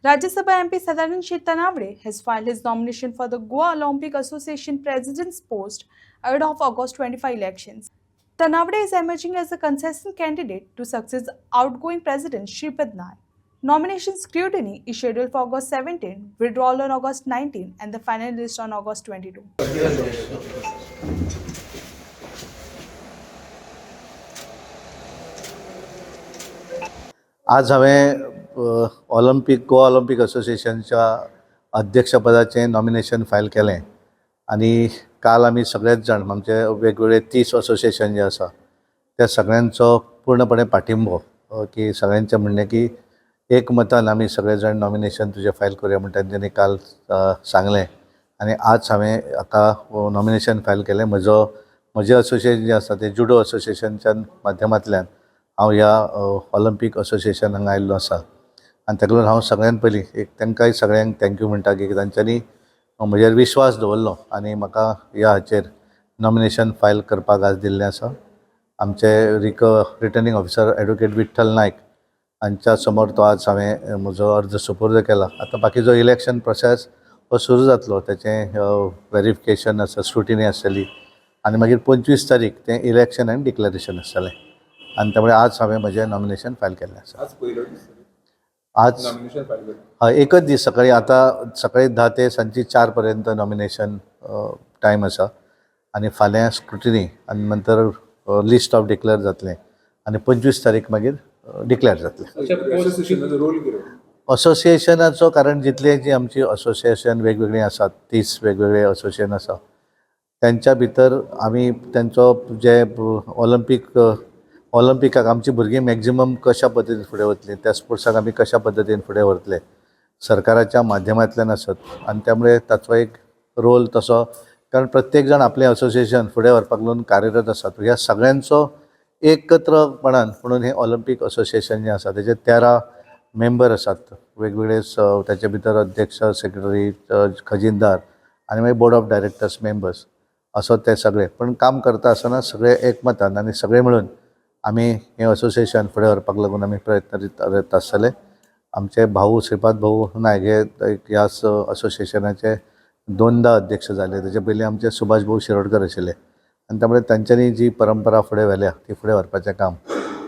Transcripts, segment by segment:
Rajya Sabha MP Sadanand Tanavade has filed his nomination for the Goa Olympic Association President's post ahead of August 25 elections. Tanavade is emerging as a consistent candidate to succeed outgoing President Shripad Naik. Nomination scrutiny is scheduled for August 17, withdrawal on August 19, and the final list on August 22. आज हांवें Goa Olympic असोसिएशनच्या अध्यक्षपदाचें nomination file केलें आनी काल आमी सगळेच जाण आमचे वेगवेगळे 30 असोसिएशन जे आसा त्या सगळ्यांचो पूर्णपणे पाठिंबो की सगळ्यांचें म्हणणें की एकमतान आमी सगळे जाण नॉमिनेशन तुजें फायल करुया म्हणून तांच्यांनी काल सांगलें आनी आज हांवें हाका नॉमिनेशन फायल केलें. म्हजें असोसिएशन जें आसा तें जुडो असोसिएशनच्या माध्यमांतल्यान हांव ह्या ऑलिम्पिक असोसिएशन हांगा आयिल्लो आसा आनी ताका लागून हांव सगळ्यान पयलीं तांकांय सगळ्यांक थँक्यू म्हणटा की तांच्यांनी म्हजेर विश्वास दवरलो आनी म्हाका ह्या हाचेर नॉमिनेशन फायल करपाक आज दिल्लें आसा. आमचे रिटर्निंग ऑफिसर एडवोकेट विठ्ठल नायक हांच्या समोर तो आज हांवें म्हजो अर्ज सुपूर्द केला. आतां बाकीचो इलेक्शन प्रोसेस हो सुरू जातलो, तेचें व्हेरिफिकेशन आसा, स्क्रुटिनी आसतली आनी मागीर 25 तारीख तें इलेक्शन आनी डिक्लेरेशन आसतलें आनी त्यामुळे आज हांवें म्हजें नॉमिनेशन फायल केल्लें आसा. आज हय, एकच दीस सकाळी, आतां सकाळी 10 ते सांजची 4 पर्यंत नॉमिनेशन टायम आसा आनी फाल्यां स्क्रुटिनी आनी नंतर लिस्ट ऑफ डिक्लेअर जातलें आनी 25 तारीख मागीर डिक्लेअर जातलें. असोसिएशनाचो कारण जितले जी आमची असोसिएशन वेगवेगळी आसात, 30 वेगवेगळे असोसिएशन आसा, त्यांच्या भितर आमी त्यांचो जे ऑलिम्पिकाक आमची भुरगीं मॅक्झिमम कशा पद्दतीन फुडें वतलीं, त्या स्पोर्ट्साक आमी कशा पद्दतीन फुडें व्हरतले सरकाराच्या माध्यमांतल्यान आसत आनी त्यामुळे ताचो एक रोल तसो, कारण प्रत्येक जाण आपलें असोसिएशन फुडें व्हरपाक लागून कार्यरत आसात. ह्या सगळ्यांचो एकत्रपणान म्हणून हें ऑलिम्पिक असोसिएशन जें आसा तेजे 13 मेंबर आसात, वेगवेगळे ताचे भितर अध्यक्ष, सेक्रेटरी, खजिनदार आनी मागीर बोर्ड ऑफ डायरेक्टर्स मेंबर्स असो ते सगळे. पण काम करता आसतना सगळे एकमतान आनी सगळे मेळून आमी हें असोसिएशन फुडें व्हरपाक लागून आमी प्रयत्न आसतले. आमचे भाऊ श्रीपाद भाऊ नायक हे ह्या असोसिएशनाचे 2दा अध्यक्ष जाले. तेचे पयलीं आमचे सुभाष भाऊ शिरोडकर आशिल्ले आनी त्यामुळे तांच्यांनी जी परंपरा फुडें व्हेल्या ती फुडें व्हरपाचें काम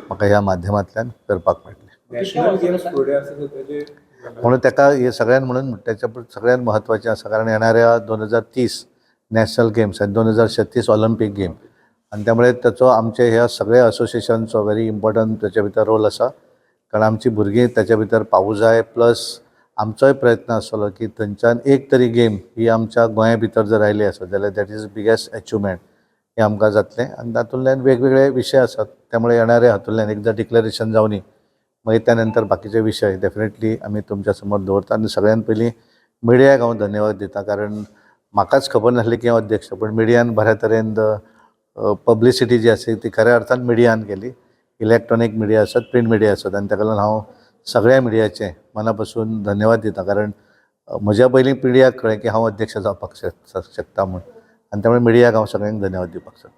म्हाका ह्या माध्यमांतल्यान करपाक मेळटलें. म्हणून ताका हे सगळ्यान म्हणून त्याच्या सगळ्यान म्हत्वाचें आसा, कारण येणाऱ्या 2030 नॅशनल गेम्स आनी 2036 ऑलिम्पीक गेम आनी त्यामुळे ताचो आमचे ह्या सगळ्या असोसिएशनचो व्हेरी इम्पॉर्टंट ताच्या भितर रोल आसा, कारण आमची भुरगीं ताच्या भितर पावूं जाय. प्लस आमचोय प्रयत्न आसतलो की थंयच्यान एक तरी गेम ही आमच्या गोंया भितर जर आयली आसत जाल्यार दॅट इज बिगेस्ट अचिवमेंट हें आमकां जातलें आनी तातूंतल्यान वेगवेगळे विशय आसात. त्यामुळे येणाऱ्या हातूंतल्यान एकदां डिक्लेरेशन जावनी मागीर त्या नंतर बाकीचे विशय डेफिनेटली आमी तुमच्या समोर दवरता. आनी सगळ्यान पयलीं मिडियाक हांव धन्यवाद दिता, कारण म्हाकाच खबर नासलें की हांव अध्यक्ष, पण मिडियान बऱ्या तरेन पब्लिसिटी जी आसा ती खऱ्या अर्थान मिडियान केली. इलेक्ट्रॉनीक मिडिया आसत, प्रिंट मिडिया आसत, आनी ताका लागून हांव सगळ्या मिडियाचे मना पासून धन्यवाद दिता, कारण म्हज्या पयलीं मिडियाक कळ्ळें की हांव अध्यक्ष जावपाक शकता म्हणून आनी त्यामुळे मिडियाक हांव सगळ्यांक धन्यवाद दिवपाक सोदतां.